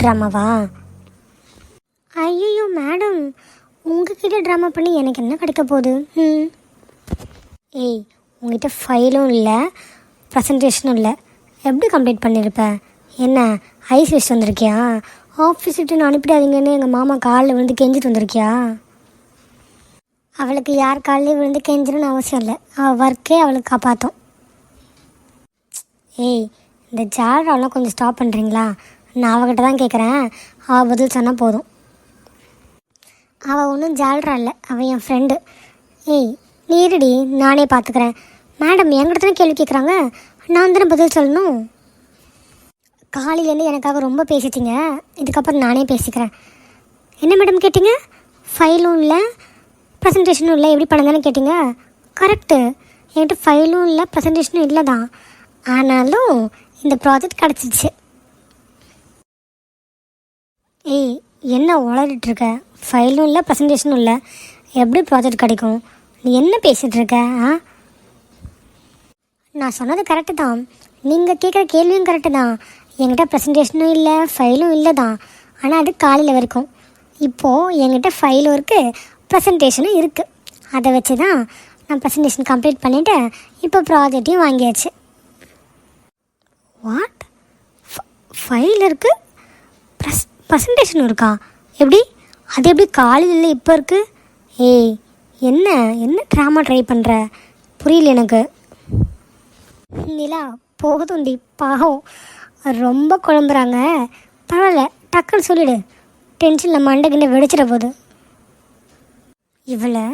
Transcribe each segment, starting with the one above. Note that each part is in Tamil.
ட்ராமாவா? ஐயோ மேடம், உங்ககிட்ட ட்ராமா பண்ணி எனக்கு என்ன கிடைக்க போகுது? ஏய், உங்ககிட்ட ஃபைலும் இல்லை, ப்ரெசன்டேஷனும் இல்லை, எப்படி கம்ப்ளீட் பண்ணியிருப்பேன்? என்ன ஐஸ் வச்சுட்டு வந்திருக்கியா? ஆஃபீஸ் விட்டு நான் அனுப்பிடாதீங்கன்னு எங்கள் மாமா காலில் விழுந்து கெஞ்சிட்டு வந்திருக்கியா? அவளுக்கு யார் காலையும் விழுந்து கெஞ்சணும்னு அவசியம் இல்லை, அவள் ஒர்க்கே அவளுக்கு காப்பாற்றும். ஏய், இந்த ஜால்ராவெலாம் கொஞ்சம் ஸ்டாப் பண்ணுறீங்களா? நான் அவகிட்ட தான் கேட்குறேன், அவள் பதில் சொன்னால் போதும். அவள் ஒன்றும் ஜால்ரா இல்லை, அவள் என் ஃப்ரெண்டு. ஏய் நீருடி, நானே பார்த்துக்கிறேன். மேடம் என்கிட்ட தானே கேள்வி கேட்குறாங்க, நான் தானே பதில் சொல்லணும். காலையிலேருந்து எனக்காக ரொம்ப பேசிட்டீங்க, இதுக்கப்புறம் நானே பேசிக்கிறேன். என்ன மேடம் கேட்டிங்க? ஃபைலும் இல்லை, ப்ரெசன்டேஷனும் இல்லை, எப்படி பண்ண தானே கேட்டிங்க? கரெக்டு, என்கிட்ட ஃபைலும் இல்லை, ப்ரெசன்டேஷனும் இல்லை தான். ஆனாலும் இந்த ப்ராஜெக்ட் கிடச்சிச்சு. ஏய் என்ன உளறிட்டுருக்க? ஃபைலும் இல்லை, ப்ரெசன்டேஷனும் இல்லை, எப்படி ப்ராஜெக்ட் கிடைக்கும்? நீ என்ன பேசிகிட்டு இருக்க? நான் சொன்னது கரெக்டு தான், நீங்கள் கேட்குற கேள்வியும் கரெக்டு தான். என்கிட்ட ப்ரெசன்டேஷனும் இல்லை, ஃபைலும் இல்லை தான். ஆனால் அது காலையில் வரைக்கும். இப்போது என்கிட்ட ஃபைலும் இருக்குது, ப்ரெசன்டேஷனும் இருக்குது. அதை வச்சு தான் நான் ப்ரெசன்டேஷன் கம்ப்ளீட் பண்ணிவிட்டு இப்போ ப்ராஜெக்டையும் வாங்கியாச்சு. வாட்? ஃபைல் இருக்குது, ப்ரெசன்டேஷன் இருக்கா? எப்படி? அது எப்படி காலையில் இல்லை இப்போ இருக்குது? ஏய் என்ன என்ன ட்ராமா ட்ரை பண்ணுற? புரியல எனக்கு. நிலா போகுதுண்டி, பாவம் ரொம்ப குழம்புறாங்க. பரவாயில்ல, டக்குன்னு சொல்லிவிடு, டென்ஷனில் மண்டைக்கிட்ட வெடிச்சிட போகுது. இவளை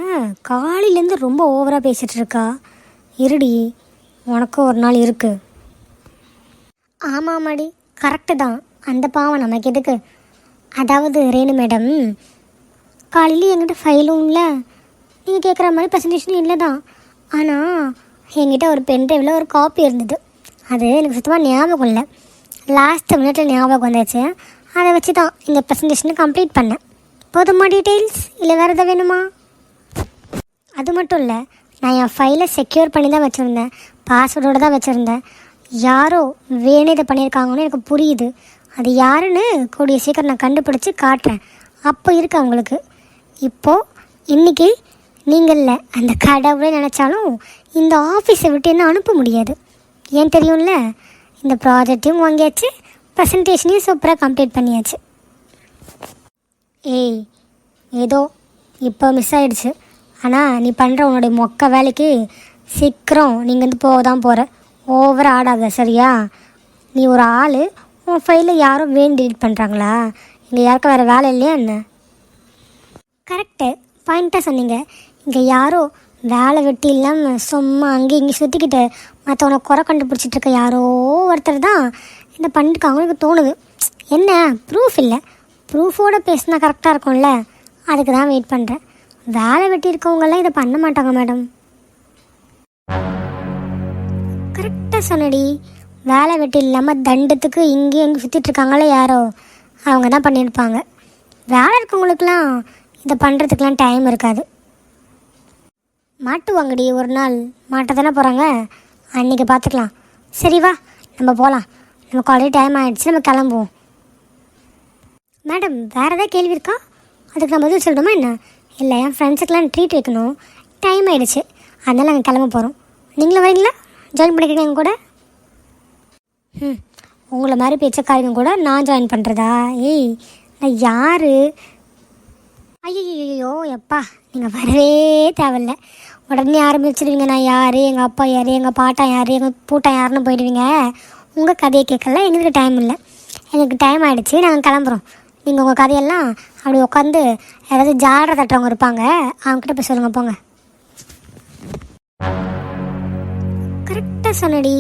காலையிலேருந்து ரொம்ப ஓவராக பேசிகிட்டு இருக்கா. இருடி, உனக்கும் ஒரு நாள் இருக்குது. ஆமாமாடி, கரெக்டு தான். அந்த பாவம் நமக்கு எதுக்கு? அதாவது ரேணு மேடம், காலையில் என்கிட்ட ஃபைலும் இல்லை, நீங்கள் கேட்குற மாதிரி ப்ரெசன்டேஷனும் இல்லை தான். ஆனால் என்கிட்ட ஒரு பென்ட்ரைவில் ஒரு காப்பி இருந்தது. அது எனக்கு சுத்தமாக ஞாபகம் இல்லை, லாஸ்ட் மினிட்ல ஞாபகம் வந்துச்சு. அதை வச்சு தான் இந்த ப்ரெசன்டேஷனை கம்ப்ளீட் பண்ணேன். போதுமா டீட்டெயில்ஸ், இல்லை வேறு எதாவது வேணுமா? அது மட்டும் இல்லை, நான் என் ஃபைலை செக்யூர் பண்ணி தான் வச்சுருந்தேன், பாஸ்வேர்டோடு தான் வச்சுருந்தேன். யாரோ வேணே இதை பண்ணியிருக்காங்கன்னு எனக்கு புரியுது. அது யாருன்னு கூடிய சீக்கிரம் நான் கண்டுபிடிச்சி காட்டுறேன். அப்போ இருக்கு அவங்களுக்கு. இப்போது இன்றைக்கி நீங்களில் அந்த கடவுளே நினச்சாலும் இந்த ஆஃபீஸை விட்டு என்ன அனுப்ப முடியாது. ஏன் தெரியும்ல, இந்த ப்ராஜெக்டையும் வாங்கியாச்சு, ப்ரெசன்டேஷனையும் சூப்பராக கம்ப்ளீட் பண்ணியாச்சு. ஏய் ஏதோ இப்போ மிஸ் ஆகிடுச்சு, ஆனால் நீ பண்ணுற உன்னுடைய மொக்க வேலைக்கு சீக்கிரம் நீங்கள் வந்து போக தான் போகிற. ஓவராக ஆடாத சரியா? நீ ஒரு ஆள், உன் ஃபைலில் யாரும் வேண்டி டெலிட் பண்ணுறாங்களா? இங்கே யாருக்கும் வேறு வேலை இல்லையா என்ன? கரெக்டு, பாயிண்ட்டாக சொன்னீங்க. இங்கே யாரோ வேலை வெட்டி இல்லாமல் சும்மா அங்கேயும் இங்கே சுற்றிக்கிட்டு மற்றவனை குறை கண்டுபிடிச்சிட்ருக்க யாரோ ஒருத்தர் தான் இதை பண்ணிருக்காங்க எனக்கு தோணுது. என்ன ப்ரூஃப் இல்லை, ப்ரூஃபோடு பேசினா கரெக்டாக இருக்கும்ல, அதுக்கு தான் வெயிட் பண்ணுறேன். வேலை வெட்டி இருக்கவங்கெல்லாம் இதை பண்ண மாட்டாங்க மேடம். கரெக்டாக சொன்னடி, வேலை வெட்டி இல்லாமல் தண்டத்துக்கு இங்கேயும் எங்கே சுற்றிட்டுருக்காங்களே யாரோ, அவங்க தான் பண்ணியிருப்பாங்க. வேலை இருக்கவங்களுக்கெல்லாம் இதை பண்ணுறதுக்கெலாம் டைம் இருக்காது. மாட்டுவாங்கடி, ஒரு நாள் மாட்ட தானே போகிறாங்க, அன்றைக்கி பார்த்துக்கலாம். சரி வா நம்ம போகலாம், நமக்கு ஆல்ரெடி டைம் ஆகிடுச்சு, நம்ம கிளம்புவோம். மேடம் வேறு ஏதாவது கேள்வி இருக்கா? அதுக்கு நான் பதில் சொல்லணுமா என்ன? இல்லை, என் ஃப்ரெண்ட்ஸுக்கெலாம் ட்ரீட் வைக்கணும், டைம் ஆகிடுச்சு, அதனால் நாங்கள் கிளம்ப போகிறோம். நீங்களும் வரீங்களா? ஜாயின் பண்ணிக்கிறீங்க எங்கள் கூட? உங்களை மாதிரி பேச்சக்காரங்க கூட நான் ஜாயின் பண்ணுறதா? ஏய் நான் யார்? ஐயோ எப்பா, நீங்கள் வரவே தேவையில்லை, உடனே ஆரம்பிச்சிடுவீங்க. நான் யார், எங்கள் அப்பா யார், எங்கள் பாட்டா யார், எங்கள் பூட்டா யாருன்னு போயிடுவீங்க. உங்கள் கதையை கேட்கல, எங்களுக்கு டைம் இல்லை, எனக்கு டைம் ஆகிடுச்சு, நாங்கள் கிளம்புறோம். நீங்கள் உங்கள் கதையெல்லாம் அப்படி உட்காந்து யாராவது ஜாடுற தட்டுறவங்க இருப்பாங்க, அவங்ககிட்ட போய் சொல்லுங்கள் போங்க. கரெக்டாக சொன்னடி,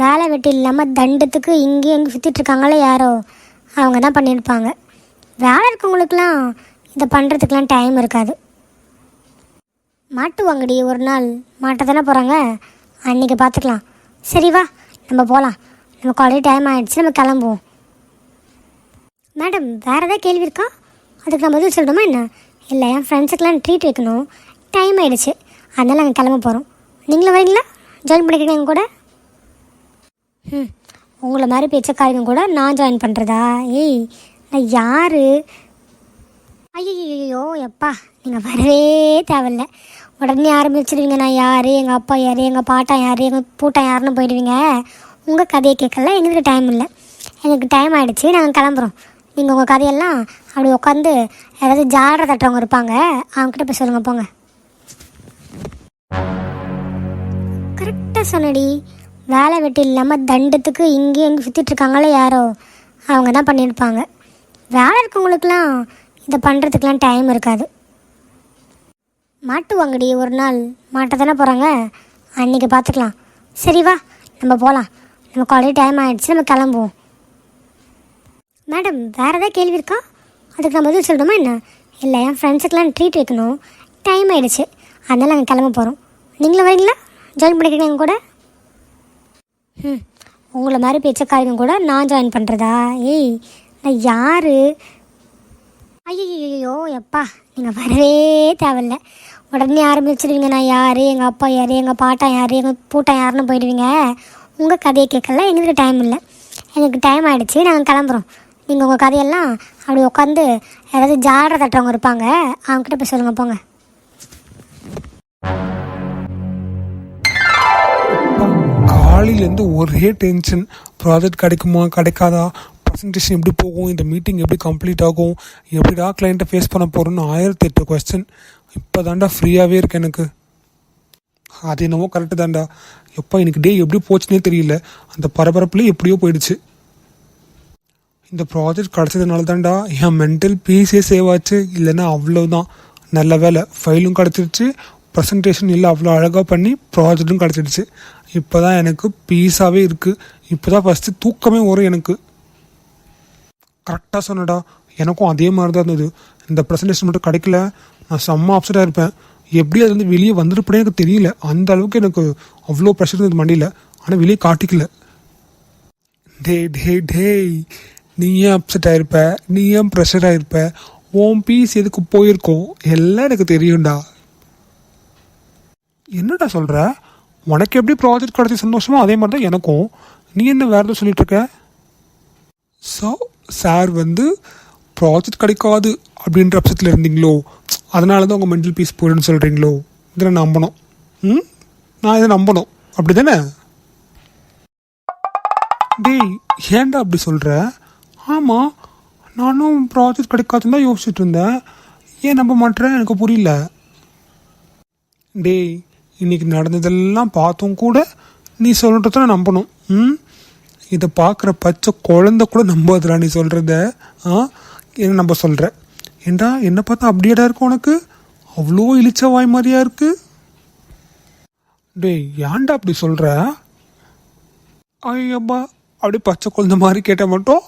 வேலை வெட்டி இல்லாமல் தண்டத்துக்கு இங்கேயும் எங்கே சுற்றிட்டுருக்காங்களே யாரோ, அவங்க தான் பண்ணியிருப்பாங்க. வேலை இருக்கவங்களுக்கெலாம் இதை பண்ணுறதுக்கெலாம் டைம் இருக்காது. மாட்டுவாங்கடி, ஒரு நாள் மாட்ட தானே போகிறாங்க, அன்றைக்கி பார்த்துக்கலாம். சரி வா நம்ம போகலாம், நமக்கு ஆல்ரெடி டைம் ஆகிடுச்சு, நம்ம கிளம்புவோம். மேடம் வேறு ஏதாவது கேள்வி இருக்கா? அதுக்கு நான் பதில் சொல்லணுமா என்ன? இல்லை, என் ஃப்ரெண்ட்ஸுக்கெலாம் ட்ரீட் வைக்கணும், டைம் ஆகிடுச்சு, அதனால் நாங்கள் கிளம்ப போகிறோம். நீங்களும் வரீங்களா? ஜாயின் பண்ணிக்கிறீங்க எங்கள் கூட? உங்களை மாதிரி பேச்சக்காரங்க கூட நான் ஜாயின் பண்ணுறதா? ஏய் நான் யார்? ஐயோ எப்பா, நீங்கள் வரவே தேவையில்ல. உடனே ஆரம்பிச்சிடுவீங்க நான் யார், எங்கள் அப்பா யார், எங்கள் பாட்டன் யார், எங்கள் பூட்டன் யாருன்னு போயிடுவீங்க. உங்கள் கதையை கேட்கல, எங்களுக்கு டைம் இல்லை. எனக்கு டைம் ஆகிடுச்சு, நாங்கள் கிளம்புறோம். நீங்கள் உங்கள் கதையெல்லாம் அப்படி உட்காந்து ஏதாவது ஜாடரை தட்டுறவங்க இருப்பாங்க, அவங்ககிட்ட போய் சொல்லுங்கள் போங்க. கரெக்டாக சொன்னடி. வேலை வெட்டி இல்லாமல் தண்டத்துக்கு இங்கேயும் எங்கே சுற்றிட்டுருக்காங்களே யாரோ, அவங்க தான் பண்ணியிருப்பாங்க. வேலை இருக்கவங்களுக்கெல்லாம் இதை பண்ணுறதுக்கெலாம் டைம் இருக்காது. மாட்டுவாங்கடி, ஒரு நாள் மாட்ட தானே போகிறாங்க, அன்றைக்கி பார்த்துக்கலாம். சரி வா, நம்ம போகலாம். நம்ம காலேஜ் டைம் ஆகிடுச்சு, நம்ம கிளம்புவோம். மேடம், வேறு ஏதாவது கேள்வி இருக்கா? அதுக்கு நான் பதில் சொல்லணுமா என்ன? இல்லை, என் ஃப்ரெண்ட்ஸுக்கெலாம் ட்ரீட் வைக்கணும், டைம் ஆகிடுச்சு, அதனால் நாங்கள் கிளம்ப போகிறோம். நீங்களும் வரீங்களா? ஜாயின் பண்ணிக்கிறீங்க எங்கள் கூட? உங்களை மாதிரி பேச்சக்காரங்க கூட நான் ஜாயின் பண்ணுறதா? ஏய், நான் யார்? ஐயோ எப்பா, நீங்கள் வரவே தேவையில்ல. உடனே ஆரம்பிச்சிடுவீங்க நான் யார், எங்கள் அப்பா யார், எங்கள் பாட்டன் யார், எங்கள் பூட்டன் யாருன்னு போயிடுவீங்க. உங்கள் கதையை கேட்கல, எங்களுக்கு டைம் இல்லை. எனக்கு டைம் ஆகிடுச்சு, நாங்கள் கிளம்புறோம். நீங்கள் உங்கள் கதையெல்லாம் அப்படி உட்காந்து ஏதாவது ஜாடரை தட்டுறவங்க இருப்பாங்க, அவங்ககிட்ட போய் சொல்லுங்கள் போங்க. காலையிலேருந்து ஒரே டென்ஷன். ப்ராஜெக்ட் கிடைக்குமா கிடைக்காதா, ப்ரெசன்டேஷன் எப்படி போகும், இந்த மீட்டிங் எப்படி கம்ப்ளீட் ஆகும், எப்படிடா கிளைண்ட்டை ஃபேஸ் பண்ண போகிறோன்னு 1008 கொஸ்டின். இப்போ தாண்டா ஃப்ரீயாகவே இருக்கு எனக்கு. அது என்னவோ கரெக்டு தாண்டா. எப்போ எனக்கு டே எப்படி போச்சுன்னே தெரியல. அந்த பரபரப்புலேயே எப்படியோ போயிடுச்சு. இந்த ப்ராஜெக்ட் கிடச்சதுனால தாண்டா என் மென்டல் பீஸே சேவ் ஆச்சு. இல்லைன்னா அவ்வளோதான். நல்ல வேலை, ஃபைலும் கிடச்சிருச்சு, ப்ரெசன்டேஷன் இல்லை அவ்வளோ அழகாக பண்ணி ப்ராஜெக்டும் கிடச்சிடுச்சு. இப்போ தான் எனக்கு பீஸாகவே இருக்குது. இப்போ தான் ஃபஸ்ட்டு தூக்கமே வரும் எனக்கு. கரெக்டாக சொன்னடா, எனக்கும் அதே மாதிரி தான் இருந்தது. இந்த ப்ரெசன்டேஷன் மட்டும் கிடைக்கல, நான் செம்ம அப்செட்டாக இருப்பேன். எப்படி அது வந்து வெளியே வந்துருப்படே எனக்கு தெரியல. அந்த அளவுக்கு எனக்கு அவ்வளோ ப்ரெஷர் இருந்தது மண்டியில். ஆனால் வெளியே காட்டிக்கல. டேய் நீ ஏன் அப்செட் ஆகிருப்ப, நீ ஏன் ப்ரெஷர் ஆகிருப்ப, உன் பீஸ் எதுக்கு போயிருக்கோம் எல்லாம் எனக்கு தெரியும்டா. என்னடா சொல்கிற? உனக்கு எப்படி ப்ராஜெக்ட் கிடச்சி சந்தோஷமோ அதே மாதிரி தான் எனக்கும். நீ என்ன வேறு எதுவும் சொல்லிகிட்ருக்க? ஸோ சார் வந்து ப்ராஜெக்ட் கிடைக்காது அப்படின்ற அப்செட்டில் இருந்தீங்களோ, அதனால தான் உங்கள் மென்டல் பீஸ் போயிடுன்னு சொல்கிறீங்களோ? இதை நான் நம்பணும். நான் இதை நம்பணும், அப்படி தானே? டேய், ஏன்டா அப்படி சொல்கிற? ஆமாம், நானும் ப்ராஜெக்ட் கிடைக்காதுன்னு தான் யோசிச்சுட்டு இருந்தேன். ஏன் நம்ப மாட்டேறேன் எனக்கு புரியல. டேய், இன்றைக்கி நடந்ததெல்லாம் பார்த்தும் கூட நீ சொல்கிறத நான் நம்பணும். இதை பார்க்குற பச்சை குழந்தை கூட நம்பாதுடா நீ சொல்கிறத. என்ன நம்ப சொல்கிற? ஏண்டா என்னை பார்த்தா அப்படியேடா இருக்கு உனக்கு? அவ்வளோ இழிச்ச வாய் மாதிரியா இருக்கு. டேய், ஏன்டா அப்படி சொல்கிற? ஐயப்பா, அப்படி பச்சை குழந்தை மாதிரி கேட்ட மட்டும்.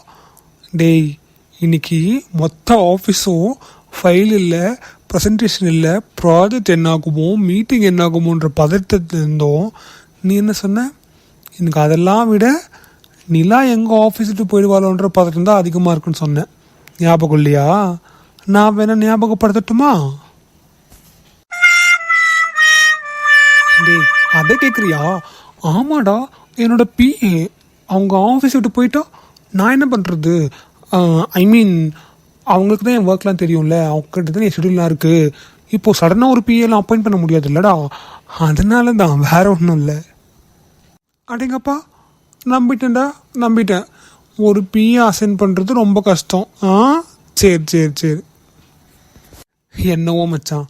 டேய், இன்னைக்கு மொத்த ஆஃபீஸும் ஃபைல் இல்லை, ப்ரெசன்டேஷன் இல்லை, ப்ராஜெக்ட் என்னாகுமோ, மீட்டிங் என்னாகுமோன்ற பதட்டத்தில் இருந்தோம். நீ என்ன சொன்ன? எனக்கு அதெல்லாம் விட நிலா எங்கள் ஆஃபீஸுக்கு போயிடுவாளோன்ற பதட்டம் தான் அதிகமாக இருக்குன்னு சொன்னேன். ஞாபகம் இல்லையா? நான் வேணா ஞாபகப்படுத்தட்டுமா? டேய், அதை கேட்குறியா? ஆமாடா, என்னோட பிஏ அவங்க ஆஃபீஸ் விட்டு போயிட்டா நான் என்ன பண்ணுறது? ஐ மீன், அவங்களுக்கு தான் என் ஒர்க்லாம் தெரியும்ல, அவங்ககிட்ட தான் என் ஷெடியூல்லாம் இருக்குது. இப்போது சடனாக ஒரு பிஏலாம் அப்பாயிண்ட் பண்ண முடியாது இல்லைடா, அதனால தான், வேறு ஒன்றும் இல்லை. அடேங்கப்பா, நம்பிட்டேன். ஒரு பிஏ அசைன் பண்ணுறது ரொம்ப கஷ்டம். சரி என்னவோ மச்சான்,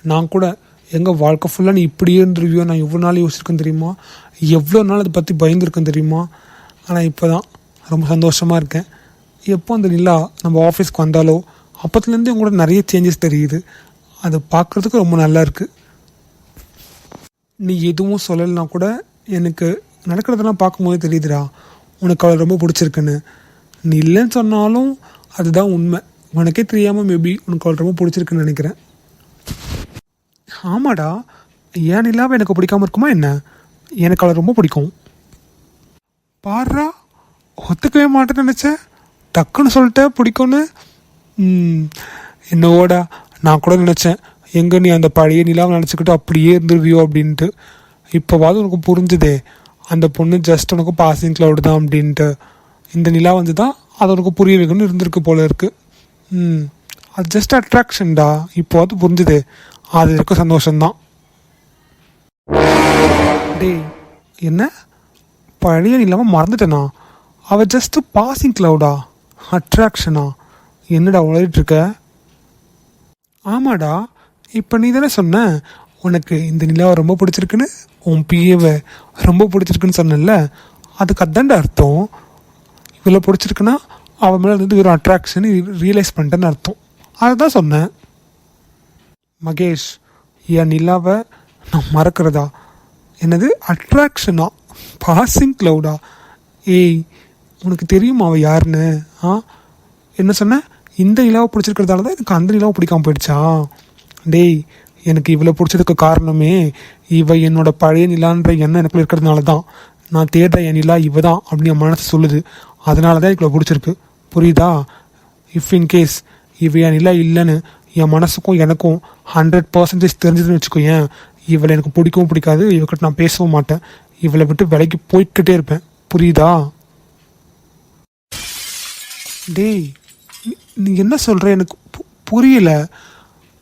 நான் கூட எங்கள் வாழ்க்கை ஃபுல்லாக நீ இப்படியே இருந்துருவியோ நான் எவ்வளோ நாள் யோசிச்சிருக்கேன் தெரியுமா? எவ்வளோ நாள் அதை பற்றி பயந்துருக்கேன் தெரியுமா? ஆனால் இப்போ தான் ரொம்ப சந்தோஷமாக இருக்கேன். எப்போ அந்த நிலா நம்ம ஆஃபீஸ்க்கு வந்தாலோ அப்போத்துலேருந்து உங்களோட நிறைய சேஞ்சஸ் தெரியுது. அதை பார்க்குறதுக்கு ரொம்ப நல்லா இருக்குது. நீ எதுவும் சொல்லலைன்னா கூட எனக்கு நடக்கிறதெல்லாம் பார்க்கும்போது தெரியுதுடா உனக்கு அவளை ரொம்ப பிடிச்சிருக்குன்னு. நீ இல்லைன்னு சொன்னாலும் அதுதான் உண்மை. உனக்கே தெரியாமல் மேபி உனக்கு அவள் ரொம்ப பிடிச்சிருக்குன்னு நினைக்கிறேன். ஆமாடா, ஏன் இல்லாமல் எனக்கு பிடிக்காமல் இருக்குமா என்ன? எனக்கு அவளை ரொம்ப பிடிக்கும். பாடுறா, ஒத்துக்கவே மாட்டேன்னு நினச்சேன், டக்குன்னு சொல்லிட்டேன் பிடிக்கும்னு. என்னவோடா, நான் கூட நினச்சேன் எங்கே நீ அந்த பழைய நிலாவை நினச்சிக்கிட்டு அப்படியே இருந்துருவியோ அப்படின்ட்டு. இப்போவாது உனக்கு புரிஞ்சுதே, அந்த பொண்ணு ஜஸ்ட் உனக்கு பாசிங் க்ளவுடு தான் அப்படின்ட்டு. இந்த நிலா வந்து தான் அது உனக்கு புரிய வைக்கணும்னு இருந்திருக்கு போல இருக்கு. அது ஜஸ்ட் அட்ராக்ஷன்டா. இப்போ அது புரிஞ்சுது. அது இருக்க சந்தோஷம்தான். டேய், என்ன பழைய இல்லாமல் மறந்துட்டேனா? அவள் ஜஸ்ட் பாசிங் க்ளவுடா, அட்ராக்ஷனா? என்னடா உழையிட்டு இருக்க? ஆமாடா, இப்போ நீ தானே சொன்ன உனக்கு இந்த நிலாவை ரொம்ப பிடிச்சிருக்குன்னு, உன் பிஏவை ரொம்ப பிடிச்சிருக்குன்னு சொன்னல. அதுக்கு அதான்டா அர்த்தம். இவ்வளோ பிடிச்சிருக்குன்னா அவன் மேலே இருந்து ஒரு அட்ராக்ஷன் ரியலைஸ் பண்ணிட்டேன்னு அர்த்தம். அதுதான் சொன்னேன். மகேஷ், என் நிலாவை நான் மறக்கிறதா? என்னது அட்ராக்ஷனா? பாசிங் க்ளவுடா? ஏய், உனக்கு தெரியுமா அவள் யாருன்னு? என்ன சொன்ன? இந்த நிலாவை பிடிச்சிருக்கிறதால தான் எனக்கு அந்த நிலாவை பிடிக்காம போயிடுச்சா? டேய், எனக்கு இவ்வளோ பிடிச்சதுக்கு காரணமே இவ என்னோட பழைய நிலான்ற எண்ணம் எனக்குள்ள இருக்கிறதுனால தான். நான் தேடுற என் நிலா இவ தான் அப்படின்னு என் மனசு சொல்லுது. அதனால தான் எனக்கு பிடிச்சிருக்கு. புரியுதா? இஃப் இன்கேஸ் இவ என் நிலா இல்லைன்னு என் மனசுக்கும் எனக்கும் 100% தெரிஞ்சதுன்னு வச்சுக்கோ, ஏன் இவளை எனக்கு பிடிக்கவும் பிடிக்காது, இவக்கிட்ட நான் பேசவும் மாட்டேன். இவளை விட்டு விலைக்கு போய்கிட்டே இருப்பேன். புரியுதா? டேய், நீ என்ன சொல்கிற? எனக்கு புரியல.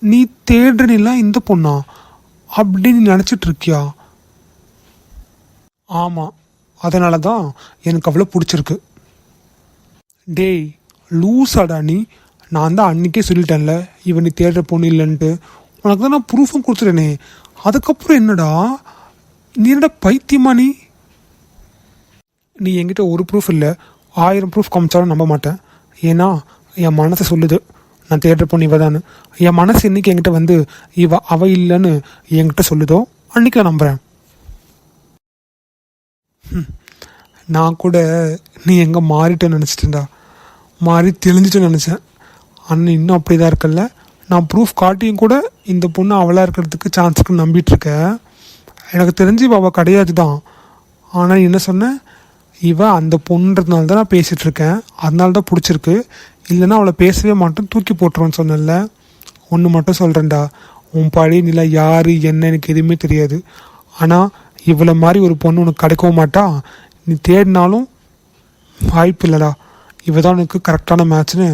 நீ தேடுற நிலா இந்த பொண்ணா அப்படின்னு நினச்சிட்டு இருக்கியா? ஆமாம், அதனால தான் எனக்கு அவ்வளோ பிடிச்சிருக்கு. டேய், லூஸாடா நீ. நான் தான் அன்றைக்கே சொல்லிட்டேன்ல இவன் நீ தேடுற பொண்ணு இல்லைன்ட்டு. உனக்கு தான் நான் ப்ரூஃபும் கொடுத்துட்டேனே. அதுக்கப்புறம் என்னடா நீ என்னடா பைத்தியமா நீ? நீ என்கிட்ட ஒரு ப்ரூஃப் இல்லை 1000 ப்ரூஃப் காமிச்சாலும் நம்ப மாட்டேன். ஏன்னா என் மனசை சொல்லுது நான் தேடுற பொண்ணு இவ தானு. என் மனசு இன்னைக்கு என்கிட்ட வந்து அவ இல்லைன்னு என்கிட்ட சொல்லுதோ அன்றைக்கி நான் நம்புகிறேன். நான் கூட நீ எங்கே மாறிட்டேன்னு நினச்சிட்டேன்டா. மாறி தெளிஞ்சிட்டேன்னு நினச்சேன். அண்ணன் இன்னும் அப்படி தான் இருக்கல. நான் ப்ரூஃப் காட்டியும் கூட இந்த பொண்ணு அவளாக இருக்கிறதுக்கு சான்ஸ் இருக்குன்னு நம்பிட்டுருக்கேன். எனக்கு தெரிஞ்சு அவள் கிடையாது தான். ஆனால் என்ன சொன்னேன், இவ அந்த பொண்ணுன்றதுனால தான் நான் பேசிகிட்ருக்கேன், அதனால தான் பிடிச்சிருக்கு. இல்லைன்னா அவளை பேசவே மாட்டேன், தூக்கி போட்டுருவேன்னு சொன்னேன்ல. ஒன்று மட்டும் சொல்கிறேன்டா, உன் பழைய நிலை யார் என்ன எனக்கு எதுவுமே தெரியாது. ஆனால் இவ்வளோ மாதிரி ஒரு பொண்ணு உனக்கு கிடைக்கவும் மாட்டா. நீ தேடினாலும் வாய்ப்பு இல்லைடா. இவ தான் உனக்கு கரெக்டான மேட்ச்னு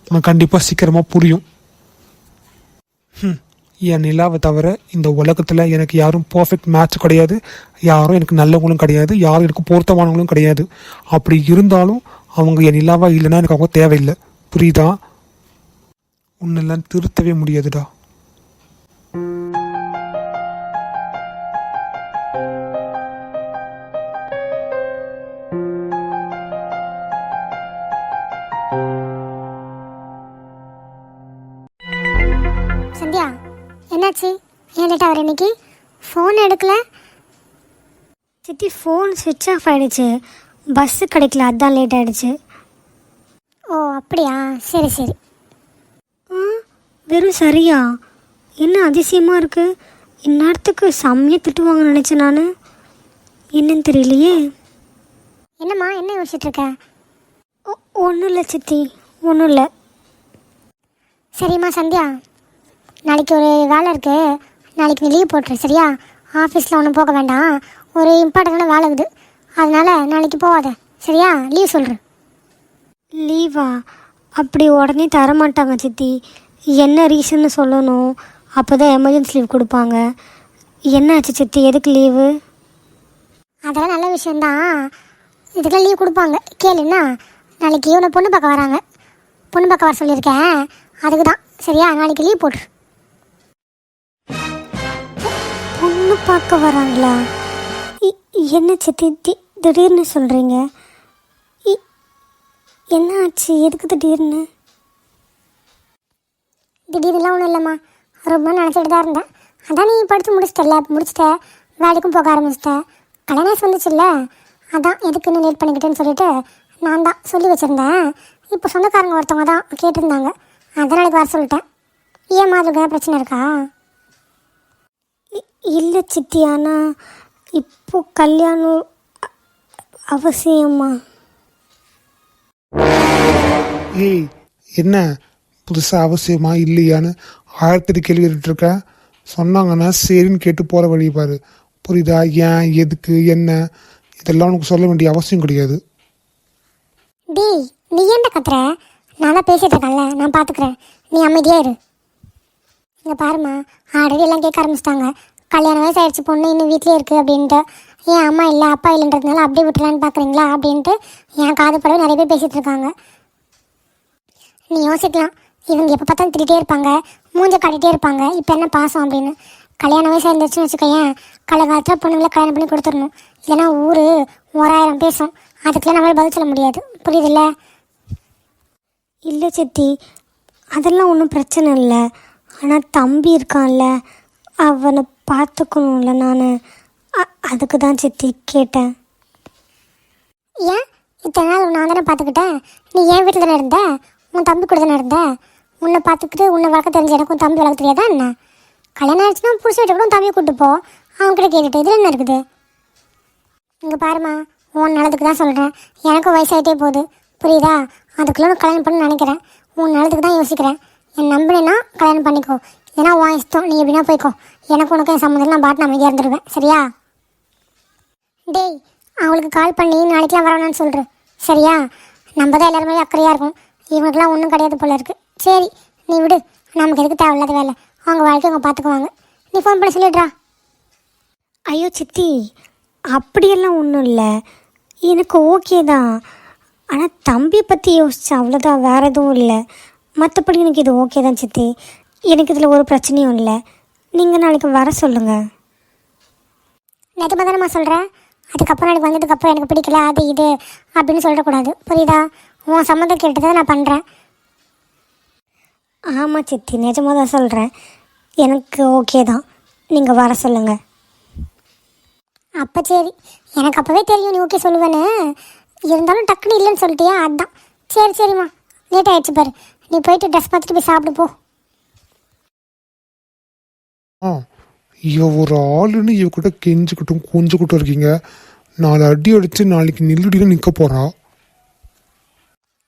உனக்கு கண்டிப்பாக சீக்கிரமாக புரியும். என் நிலாவை தவிர இந்த உலகத்தில் எனக்கு யாரும் பர்ஃபெக்ட் மேட்ச் கிடையாது. யாரும் எனக்கு நல்லவங்களும் கிடையாது. யாரும் எனக்கு பொருத்தமானவங்களும் கிடையாது. அப்படி இருந்தாலும் அவங்க என் நிலாவா இல்லைன்னா எனக்கு அவங்க தேவையில்லை. புரியுதா? உன்னெல்லாம் திருத்தவே முடியாதுடா. சந்தியா, என்னாச்சு? ஏன் லேட்டாக வர இன்னைக்கு? ஃபோன் எடுக்கல? சித்தி, ஃபோன் ஸ்விட்ச் ஆஃப் ஆகிடுச்சு. பஸ்ஸு கிடைக்கல, அதுதான் லேட் ஆகிடுச்சு. ஓ அப்படியா, சரி சரி. வெறும் சரியா? என்ன அதிசயமாக இருக்குது. இந்நேரத்துக்கு செம்மையாக திட்டுவாங்கன்னு நினச்சேன் நான். என்னன்னு தெரியலையே. என்னம்மா, என்ன யோசிச்சுட்ருக்க? ஒன்றும் இல்லை சித்தி, ஒன்றும் இல்லை. சரிம்மா சந்தியா, நாளைக்கு ஒரு வேலை இருக்குது. நாளைக்கு நீ லீவ் போட்டுரு, சரியா? ஆஃபீஸில் ஒன்றும் போக வேண்டாம். ஒரு இம்பார்ட்டண்டான வேலை இருக்குது, அதனால் நாளைக்கு போகாத, சரியா? லீவ் சொல்கிறேன். லீவா? அப்படி உடனே தரமாட்டாங்க சித்தி. என்ன ரீசன்னு சொல்லணும், அப்போ தான் எமர்ஜென்சி லீவ் கொடுப்பாங்க. என்னாச்சு சித்தி, எதுக்கு லீவு? அதெல்லாம் நல்ல விஷயந்தான், இதுக்கெல்லாம் லீவ் கொடுப்பாங்க. கேளுன்னா, நாளைக்கு இவனை பொண்ணு பார்க்க வராங்க. பொண்ணு பார்க்க வர சொல்லியிருக்கேன், அதுக்கு தான், சரியா? நாளைக்கு லீவ் போட்டுரு. பொண்ணு பார்க்க வராங்களா? என்ன சித்தி திடீர்னு சொல்கிறீங்க? என்ன ஆச்சு, எதுக்கு திடீர்னு? திடீர்னுலாம் ஒன்றும் இல்லைம்மா, ரொம்ப நினச்சிட்டு தான் இருந்தேன். அதான் நீ படித்து முடிச்சிட்ட, வேலைக்கும் போக ஆரம்பிச்சிட்ட, கல்யாணம் வந்துச்சுல்ல, அதான் எதுக்குன்னு லேட் பண்ணிக்கிட்டேன்னு சொல்லிட்டு நான் தான் சொல்லி வச்சுருந்தேன். இப்போ சொந்தக்காரங்க ஒருத்தவங்க தான் கேட்டிருந்தாங்க, அதான் நாளைக்கு வர சொல்லிட்டேன். ஏம்மா, அதுக்கு பிரச்சனை இருக்கா? இல்லை சித்தி, ஆனால் இப்போ கல்யாணம் அவசியமா? ஏய், என்ன புதுசாக அவசியமா இல்லையான்னு 1000 கேள்வி கேட்டுருக்க. சொன்னாங்கன்னா சரின்னு கேட்டு போகிற வழி பாரு. புரியுதா? ஏன், எதுக்கு, என்ன, இதெல்லாம் உனக்கு சொல்ல வேண்டிய அவசியம் கிடையாது. டேய், நீ ஏன்டா கத்துற? நான் தான் பேசிகிட்டு இருக்கேன்ல, நான் பார்த்துக்கிறேன், நீ அமைதியாக இரு. இங்கே பாருமா, ஆல்ரெடி எல்லாம் கேட்க ஆரம்பிச்சிட்டாங்க. கல்யாண வயசு ஆயிடுச்சு, பொண்ணு இன்னும் வீட்லேயே இருக்குது அப்படின்ட்டு. ஏன் அம்மா இல்லை அப்பா இல்லைன்றதுனால அப்படியே விட்டுலான்னு பார்க்குறீங்களா அப்படின்ட்டு என் காது படவே நிறைய பேர் பேசிகிட்டு இருக்காங்க. நீ யோசிக்கலாம், இவங்க எப்போ பார்த்தாலும் திட்டிகிட்டே இருப்பாங்க, மூஞ்ச காட்டிகிட்டே இருப்பாங்க, இப்போ என்ன பாசம் அப்படின்னு. கல்யாண வயசாக இருந்துச்சுன்னு வச்சுக்கோயேன், காலகாலத்தில் பொண்ணுங்களை கல்யாணம் பண்ணி கொடுத்துடணும். இல்லைன்னா ஊர் 1000 பேசும், அதுக்கெல்லாம் நம்மளால் பதில் சொல்ல முடியாது. புரியுதில்ல? இல்லை சித்தி, அதெல்லாம் ஒன்றும் பிரச்சனை இல்லை. ஆனால் தம்பி இருக்கான்ல, அவனை பார்த்துக்கணும்ல நான், அதுக்கு தான் சித்தி கேட்டேன். ஏன் இத்தனை நாள் நான் தானே பார்த்துக்கிட்டேன்? நீ என் வீட்டில் தானே இருந்த, உன் தம்பி கூட தானே இருந்த. உன்னை பார்த்துக்கிட்டு உன்னை வளர்க்க தெரிஞ்ச எனக்கு உன் தம்பி வளர்க்க தெரியாதா என்ன? கல்யாணம் ஆயிடுச்சுன்னா புடிச்சு வீட்டு கூட தம்பியை கூப்பிட்டு போ, அவன்கிட்ட கேட்டுட்டு இதில் என்ன இருக்குது? இங்கே பாருமா, உன் நல்லதுக்கு தான் சொல்கிறேன். எனக்கும் வயசாகிட்டே போகுது, புரியுதா? அதுக்குள்ளே நான் கல்யாணம் பண்ணணும்னு நினைக்கிறேன். உன் நல்லதுக்கு தான் யோசிக்கிறேன். என் நம்பினா கல்யாணம் பண்ணிக்கோ, ஏன்னா உன் இஷ்டம், நீ எப்படின்னா போய்க்கோ. எனக்கு உனக்கு என் சம்மந்தம் நான் பாட்டு அமைதியாக இருந்துருவேன், சரியா? டேய், அவங்களுக்கு கால் பண்ணி நாளைக்கெலாம் வரணும்னு சொல்கிறேன், சரியா? நம்ம தான் எல்லாருமே அக்கறையாக இருக்கும், இவங்களுக்குலாம் ஒன்றும் கிடையாது போல இருக்குது. சரி நீ விடு, நமக்கு எதுக்கு தேவையில்லாத வேலை, அவங்க வாழ்க்கை அவங்க பார்த்துக்குவாங்க. நீ ஃபோன் பண்ணி சொல்லிடுறா. ஐயோ சித்தி, அப்படியெல்லாம் ஒன்றும் இல்லை, எனக்கு ஓகே தான். ஆனால் தம்பியை பற்றி யோசிச்சேன், அவ்வளோதான், வேறு எதுவும் இல்லை. மற்றபடி எனக்கு இது ஓகே தான் சித்தி, எனக்கு இதில் ஒரு பிரச்சனையும் இல்லை. நீங்கள் நாளைக்கு வர சொல்லுங்கள். நிஜமாக தானேம்மா சொல்கிறேன். அதுக்கப்புறம் எனக்கு வந்ததுக்கப்புறம் எனக்கு பிடிக்கல அது இது அப்படின்னு சொல்லிடக்கூடாது, புரியுதா? உன் சம்மந்தம் கேட்டு தான் நான் பண்ணுறேன். ஆமாம் சித்தி, நிஜமாக தான் சொல்கிறேன், எனக்கு ஓகே தான், நீங்கள் வர சொல்லுங்கள். அப்போ சரி, எனக்கு அப்போவே தெரியும் நீ ஓகே சொல்லுவேன்னு. இருந்தாலும் டக்குன்னு இல்லைன்னு சொல்லிட்டியா, அதுதான். சரி சரிம்மா, லேட் ஆகிடுச்சு பாரு, நீ போயிட்டு ட்ரெஸ் பார்த்துட்டு போய் சாப்பிடு போ. இவ ஒரு ஆளுன்னு இவகிட்ட கெஞ்சிக்கிட்டும் கொஞ்சிக்கிட்டும் இருக்கீங்க. 4 அடி அடித்து நாளைக்கு நில்லுடின்னு நிற்க போகிறா.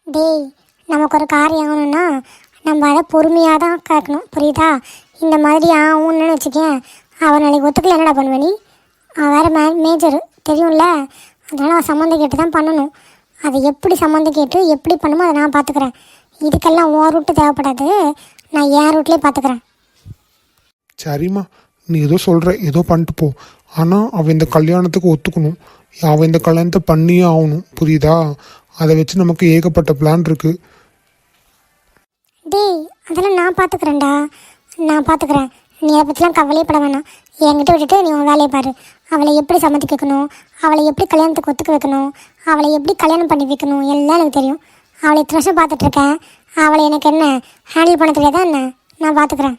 டேய், நமக்கு ஒரு காரியம் ஆகணும்னா நம்ம அதை பொறுமையாக தான் கேட்கணும், புரியுதா? இந்த மாதிரி ஆகும்னு வச்சுக்கேன், அவன் நாளைக்கு ஒத்துக்கல என்னடா பண்ணுவ நீ? அவன் வேறு மேஜர் தெரியும்ல, அதனால் அவன் சம்மந்தம் கேட்டு தான் பண்ணணும். அதை எப்படி சம்மந்தம் கேட்டு எப்படி பண்ணுமோ அதை நான் பார்த்துக்கிறேன். இதுக்கெல்லாம் உன் ரூட்டு தேவைப்படாது, நான் என் ரூட்லேயே பார்த்துக்கிறேன். சரிம்மா, நீ ஏதோ சொல்கிற, ஏதோ பண்ணிட்டு போ. ஆனால் அவன் இந்த கல்யாணத்துக்கு ஒத்துக்கணும், அவன் இந்த கல்யாணத்தை பண்ணியே ஆகணும், புரியுதா? அதை வச்சு நமக்கு ஏகப்பட்ட பிளான் இருக்குது. டேய், அதெல்லாம் நான் பார்த்துக்கிறேன்டா, நான் பார்த்துக்கிறேன். நீ அதை பற்றிலாம் கவலையே பட வேணாம். என்கிட்ட விட்டுட்டு நீ உன் வேலையை பாரு. அவளை எப்படி சம்மதிக்க வைக்கணும், அவளை எப்படி கல்யாணத்துக்கு ஒத்துக்க வைக்கணும், அவளை எப்படி கல்யாணம் பண்ணி வைக்கணும் எல்லாம் எனக்கு தெரியும். அவளை இத்தனை வருஷம் பார்த்துட்ருக்கேன், அவளை எனக்கு என்ன ஹேண்டில் பண்ண தெரியாதா என்ன? நான் பார்த்துக்கிறேன்.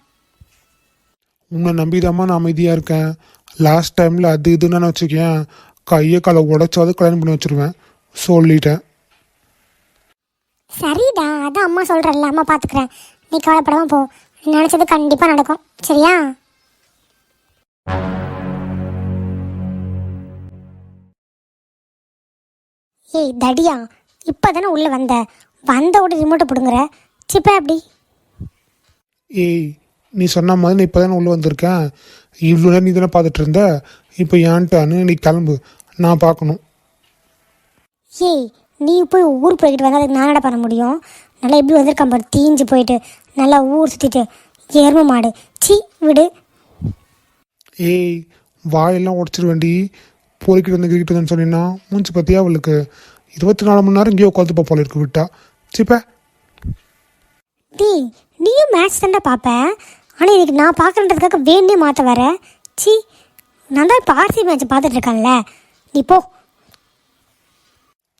உன்னை நம்பிதாம்மா நான் அமைதியாக இருக்கேன். லாஸ்ட் டைமில் அது இதுன்னு நான் வச்சுக்கேன், கையை காலை உடச்சாவது கல்யாணம் பண்ணி வச்சுருவேன், சொல்லிட்டேன். சரிடா, அதான் அம்மா சொல்கிறல்ல, அம்மா பார்த்துக்கிறேன், நீ கவலைப்படாமல் போ. நீ நினச்சது கண்டிப்பாக நடக்கும், சரியா? ஏய் தடியா, இப்போ தானே உள்ளே வந்த உடனே ரிமோட்டை பிடுங்குற, சிப்பா அப்படி? ஏய், நீ சொன்ன மாதிரி நான் இப்போ தானே உள்ளே வந்திருக்கேன், இவ்வளோ நேரம் நீ தானே பார்த்துட்டு இருந்த, இப்போ ஏன்ட்டான்னு நீ கிளம்பு, நான் பார்க்கணும். ஏய், நீ போய் ஊர் போய்கிட்டு வந்தால் அதுக்கு நான் என்ன பண்ண முடியும்? நல்லா எப்படி வந்திருக்கான் பாரு, தீஞ்சு போயிட்டு நல்லா ஊர் சுற்றிட்டு எருமை மாடு, சீ விடு. ஏய், வாயெல்லாம் உடச்சிருவேண்டி, பொறுக்கிட்டு வந்து கிரிக்கிட்டு வந்து சொன்னீங்கன்னா மூஞ்சி பற்றியா அவளுக்கு 24 மணி நேரம் இங்கேயோ உட்காந்து போல இருக்கு விட்டா. சிப்ப டேய், நீயும் மேட்ச் தாண்டா பார்ப்பேன், ஆனால் இதுக்கு நான் பார்க்குறதுக்காக வேண்டே மாற்ற வர. சீ, நான் தான் இப்போ ஆர்சி மேட்ச் பார்த்துட்ருக்கேன்ல, நீ போ.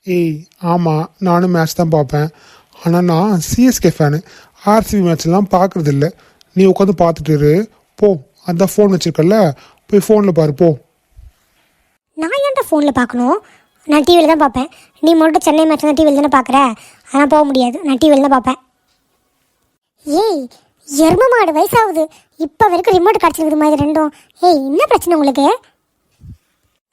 ஏய் ஆமாம், நானும் மேட்ச் தான் பார்ப்பேன், ஆனால் நான் சிஎஸ்கே ஃபேனு, ஆர்சிபி மேட்ச்லாம் பார்க்குறதில்ல. நீ உட்காந்து பார்த்துட்டு இரு போ. அதான் ஃபோன் வச்சுருக்கல, போய் ஃபோனில் பாரு போ. நான் ஏன்டா ஃபோனில் பார்க்கணும்? நான் டிவியில் தான் பார்ப்பேன். நீ மட்டும் சென்னை மேட்ச் தான் டிவியில் தானே பார்க்குற, அதெல்லாம் போக முடியாது, நான் டிவியில் தான் பார்ப்பேன். ஏய், எருமை மாடு வயசாகுது, இப்போ வரைக்கும் ரிமோட் கிடச்சிருக்குது மாதிரி ரெண்டும். ஏய், என்ன பிரச்சனை உங்களுக்கு?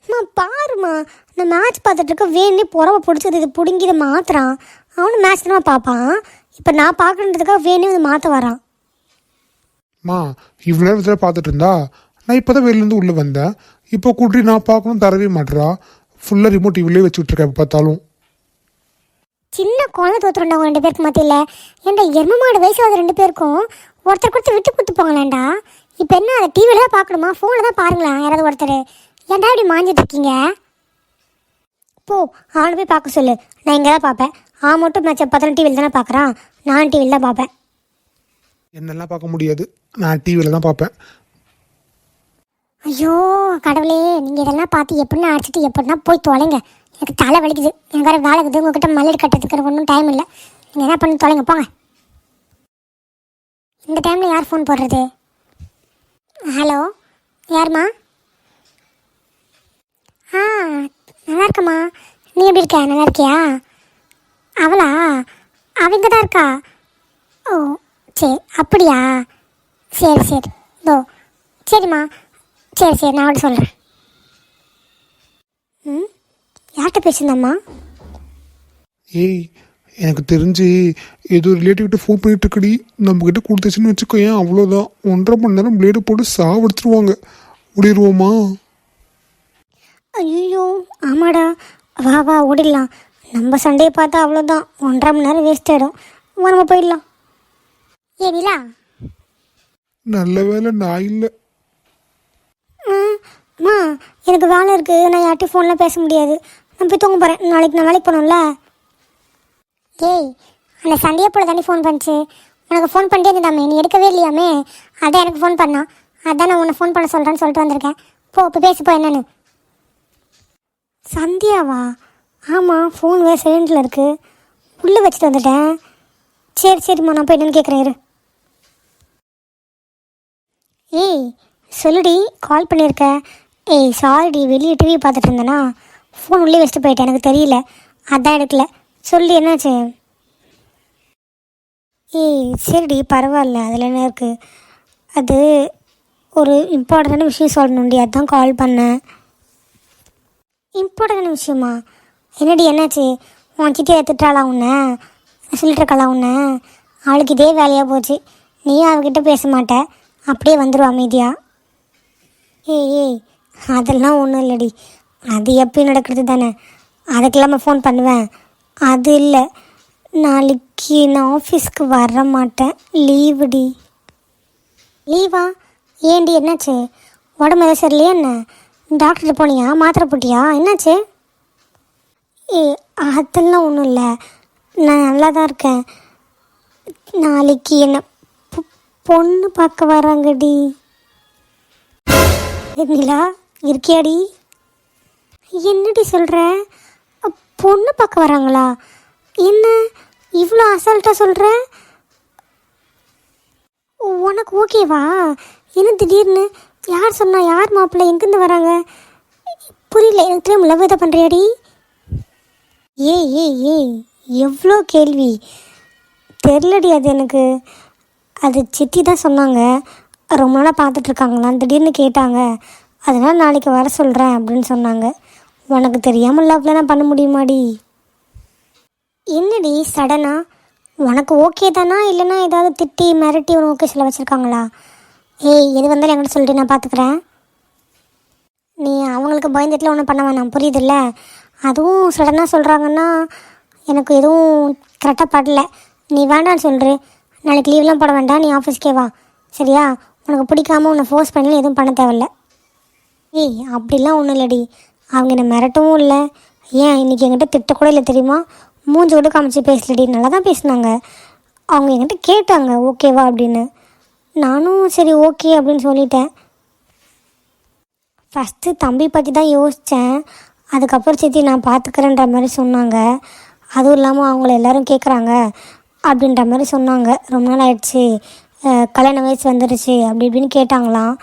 அம்மா பாருமா, நான் மேட்ச் பார்த்துட்ருக்க வேணே புறவை பிடிச்சது இது பிடுங்கி இதை மாற்றுறான். அவனு மேட்ச் தானே பார்ப்பான், இப்போ நான் பார்க்குறதுக்காக வேணே வந்து மாற்ற வரான். மா, இவ்வளோ நேரத்தில் பார்த்துட்டு இருந்தா, நான் இப்போ தான் வெளிலேருந்து உள்ளே வந்தேன், இப்போ கூட்டி நான் பார்க்கணும் தரவே மாட்டேறா, ஃபுல்லாக ரிமோட் இவ்வளோ வச்சு விட்ருக்கேன் எப்போ பார்த்தாலும். சின்ன குழந்தை தோத்துருண்டா உங்க 2 பேருக்கு மத்தியில். ஏன்டா எருமமாடு வயசாவது 2 பேருக்கும் ஒருத்தர் கொடுத்து விட்டு கொடுத்து போங்களேன்டா. இப்போ என்ன அதை டிவியில் தான் பார்க்கணுமா, ஃபோனில் தான் பாருங்களேன் யாராவது ஒருத்தர். ஏன்டா இப்படி மாஞ்சிட்டு இருக்கீங்க? போ அவனை போய் பார்க்க சொல்லு, நான் இங்கே தான் பார்ப்பேன். மட்டும் மேட்சை பார்த்தா டிவியில் தானே பார்க்குறான், நான் டிவியில் தான் பார்ப்பேன். என்னெல்லாம் பார்க்க முடியாது, நான் டிவியில் தான் பார்ப்பேன். ஐயோ கடவுளே, நீங்கள் இதெல்லாம் பார்த்து எப்படின்னா அடிச்சுட்டு எப்படின்னா போய் தொலைங்க. எனக்கு தலை வலிக்குது, எனக்கு வேறு வேலை இருக்குது. உங்ககிட்ட மல்லடி கட்டுறதுக்கு ஒன்றும் டைம் இல்லை. நீங்கள் என்ன பண்ணி தொலைங்க போங்க. இந்த டைமில் யார் ஃபோன் போடுறது? ஹலோ, யாரும்மா? நல்லா இருக்கம்மா, நீ எப்படி இருக்க? நல்லா இருக்கியா? அவளா? அவங்க தான் இருக்கா? ஓ சரி, அப்படியா? சரி சரி, சரிம்மா, சரி நான் அவட்ட சொல்கிறேன். யார்கிட்ட பேசுந்தம்மா? ஏய், எனக்கு தெரிஞ்சு ஏதோ ரிலேட்டிவ்கிட்ட ஃபோன் பண்ணிட்டு இருக்கடி. நம்மக்கிட்ட கொடுத்துச்சுன்னு வச்சுக்கோ, ஏன் அவ்வளோதான். 1.5 மணி நேரம் பிளேடு போட்டு சாவடிச்சிருவாங்க. ஓடிடுவோமா? ஐயோ ஆமாடா, வா வா ஓடிடலாம். நம்ம சண்டையை பார்த்தா அவ்வளோதான், 1.5 மணி நேரம் வேஸ்ட் ஆகிடும். நம்ம போயிடலாம். ஏனிலா? நல்ல வேலை நான் இல்லை. அம்மா எனக்கு வேலை இருக்குது, நான் யார்கிட்டையும் ஃபோன்லாம் பேச முடியாது. நான் போய் தூங்க போகிறேன். நாளைக்கு நான் வேலைக்கு போகணும்ல. ஏய், அந்த சண்டையை போல தானே ஃபோன் பண்ணிச்சு. உனக்கு ஃபோன் பண்ணிட்டே இருந்தாமே, நீ எடுக்கவே இல்லையாமே. அதான் எனக்கு ஃபோன் பண்ணான். அதான் நான் உன்னை ஃபோன் பண்ண சொல்கிறேன்னு சொல்லிட்டு வந்திருக்கேன். இப்போ பேசுப்போ என்னன்னு. சந்தியாவா? ஆமாம், ஃபோன் வேறு சைலண்டில் இருக்குது, உள்ளே வச்சுட்டு வந்துட்டேன். சரிம்மா, நான் போய் என்னன்னு கேட்குறேன் இரு. ஏய் சொல்லுடி, கால் பண்ணியிருக்க. ஏய் சாரிடி, வெளியே டிவி பார்த்துட்டு இருந்தேனா, ஃபோன் உள்ளே வச்சுட்டு போயிட்டேன், எனக்கு தெரியல, அதான் எடுக்கல. சொல்லி என்னாச்சு? ஏய் சரிடி, பரவாயில்ல, அதில் என்ன இருக்குது. அது ஒரு இம்பார்ட்டண்டான விஷயம் சொல்லணும்டி, அதான் கால் பண்ணேன். இம்பார்ட்டண்டான விஷயமா? என்னடி என்னாச்சு? உன் சித்தி திட்டாளா உன்னை? சொல்லிட்டு இருக்காளா உன்னை? அவளுக்கு இதே வேலையாக போச்சு. நீயும் அவகிட்ட பேச மாட்ட, அப்படியே வந்துடுவா அமைதியா. ஏய் அதெல்லாம் ஒன்றும் இல்லடி, அது எப்பயும் நடக்கிறது தானே, அதுக்கெல்லாம் நான் ஃபோன் பண்ணுவேன். அது இல்லை, நாளைக்கு நான் ஆஃபீஸ்க்கு வர மாட்டேன், லீவுடி. லீவா? ஏண்டி என்னாச்சு? உடம்பு எதாவது சரியில்லையா என்ன? டாக்டர்கிட்ட போனியா? மாத்திரை போட்டியா? என்னாச்சு? அதெல்லாம் ஒன்றும் இல்லை, நான் நல்லா தான் இருக்கேன். நாளைக்கு என்ன பொண்ணு பார்க்க வராங்கடி. நிலா இருக்கியாடி? என்னடி சொல்கிற? பொண்ணு பார்க்க வராங்களா? என்ன இவ்வளோ அசால்ட்டாக சொல்கிற? உனக்கு ஓகேவா? என்ன திடீர்னு? யார் சொன்னா? யார் மாப்பிள்ளை? எங்கேருந்து வராங்க? புரியல, எனக்கு தெரியும். லவ் எதை பண்ணுறியாடி? ஏய் எவ்வளோ கேள்வி. தெரிலடி, அது எனக்கு அது சித்தி தான் சொன்னாங்க. ரொம்ப நாளாக பார்த்துட்ருக்காங்களாம், திடீர்னு கேட்டாங்க, அதனால் நாளைக்கு வர சொல்கிறேன் அப்படின்னு சொன்னாங்க. உனக்கு தெரியாமல் லவ்லாம் நான் பண்ண முடியுமாடி? என்னடி சடனா? உனக்கு ஓகே தானா, இல்லைனா ஏதாவது திட்டி மிரட்டி உனக்கு ஓகே சொல்ல வச்சுருக்காங்களா? ஏய் எது வந்தாலும் என்கிட்ட சொல்லிட்டு நான் பார்த்துக்குறேன். நீ அவங்களுக்கு பயந்துட்டுல ஒன்றும் பண்ண வேணாம், புரியுதுல்ல? அதுவும் சடனாக சொல்கிறாங்கன்னா எனக்கு எதுவும் கரெக்டாக படல. நீ வேண்டான்னு சொல்கிற, நாளைக்கு லீவ்லாம் போட வேண்டாம், நீ ஆஃபீஸ்க்கே வா, சரியா? உனக்கு பிடிக்காம உன்னை ஃபோர்ஸ் பண்ணி எதுவும் பண்ண தேவையில்ல. ஏய் அப்படிலாம் ஒன்றும் இல்லடி, அவங்க என்னை மிரட்டவும் இல்லை. ஏன் இன்றைக்கி என்கிட்ட திட்டக்கூட இல்லை தெரியுமா? மூஞ்சி கூட காமிச்சு பேசலடி, நல்லா தான் பேசினாங்க. அவங்க என்கிட்ட கேட்டாங்க ஓகேவா அப்படின்னு, நானும் சரி ஓகே அப்படின்னு சொல்லிட்டேன். ஃபஸ்ட்டு தம்பி பற்றி தான் யோசித்தேன், அதுக்கப்புறம் சித்தி நான் பார்த்துக்கிறேன்ற மாதிரி சொன்னாங்க. அதுவும் இல்லாமல் அவங்கள எல்லோரும் கேட்குறாங்க அப்படின்ற மாதிரி சொன்னாங்க. ரொம்ப நாள் ஆயிடுச்சு, கல்யாண வயசு வந்துடுச்சு அப்படி இப்படின்னு கேட்டாங்களாம்.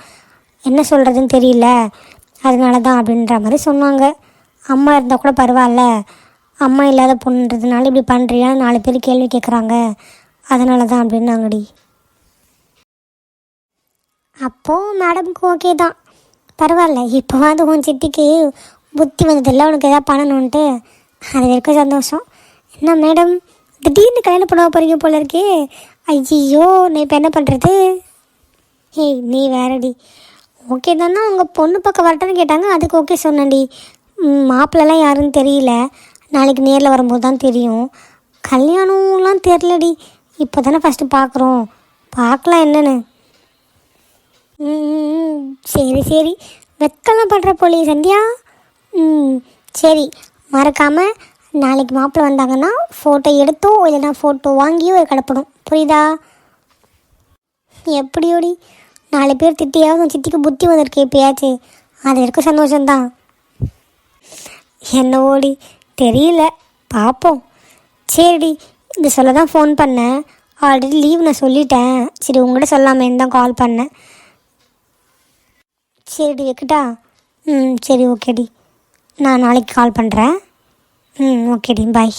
என்ன சொல்கிறதுன்னு தெரியல, அதனால தான் அப்படின்ற மாதிரி சொன்னாங்க. அம்மா இருந்தால் கூட பரவாயில்ல, அம்மா இல்லாத பொண்ணுன்றதுனால இப்படி பண்ணுறியா 4 பேர் கேள்வி கேட்குறாங்க, அதனால தான் அப்படின்னாங்கடி. அப்போது மேடமுக்கு ஓகே தான், பரவாயில்ல. இப்போவாது உன் சித்திக்கு புத்தி வந்ததில்லை உனக்கு எதாவது பண்ணணுன்ட்டு, அது வரைக்கும் சந்தோஷம். என்ன மேடம் திடீர்னு கல்யாணம் பண்ண போகிறீங்க போல இருக்கே? ஐயோ நான் இப்போ என்ன பண்ணுறது? ஏய் நீ வேறடி. ஓகே தானே, உங்கள் பொண்ணு பக்கம் வரட்டுன்னு கேட்டாங்க, அதுக்கு ஓகே சொன்னேன்டி. மாப்பிள்ளலாம் யாருன்னு தெரியல, நாளைக்கு நேரில் வரும்போது தான் தெரியும். கல்யாணம்லாம் தெரிலடி, இப்போ தானே ஃபஸ்ட்டு பார்க்குறோம், பார்க்கலாம் என்னன்னு. சரி சரி, வெக்கலாம் பண்ணுற போலியே சந்தியா. சரி, மறக்காமல் நாளைக்கு மாப்பிள்ளை வந்தாங்கன்னா ஃபோட்டோ எடுத்தோ இல்லைன்னா ஃபோட்டோ வாங்கியோ கிடப்படும், புரியுதா? எப்படியோடி 4 பேர் திட்டியாவது உன் சித்திக்கு புத்தி வந்திருக்கு இப்பயாச்சு, அது வரைக்கும் சந்தோஷம்தான். என்ன ஓடி தெரியல, பார்ப்போம். சரிடி, இது சொல்ல தான் ஃபோன் பண்ணேன். ஆல்ரெடி லீவ் நான் சொல்லிட்டேன். சரி, உங்கள்கிட்ட சொல்லாமேன்னு தான் கால் பண்ணேன். சரிடி, வைக்கட்டா? சரி, ஓகேடி, நான் நாளைக்கு கால் பண்ணுறேன். ஓகேடி, பாய்.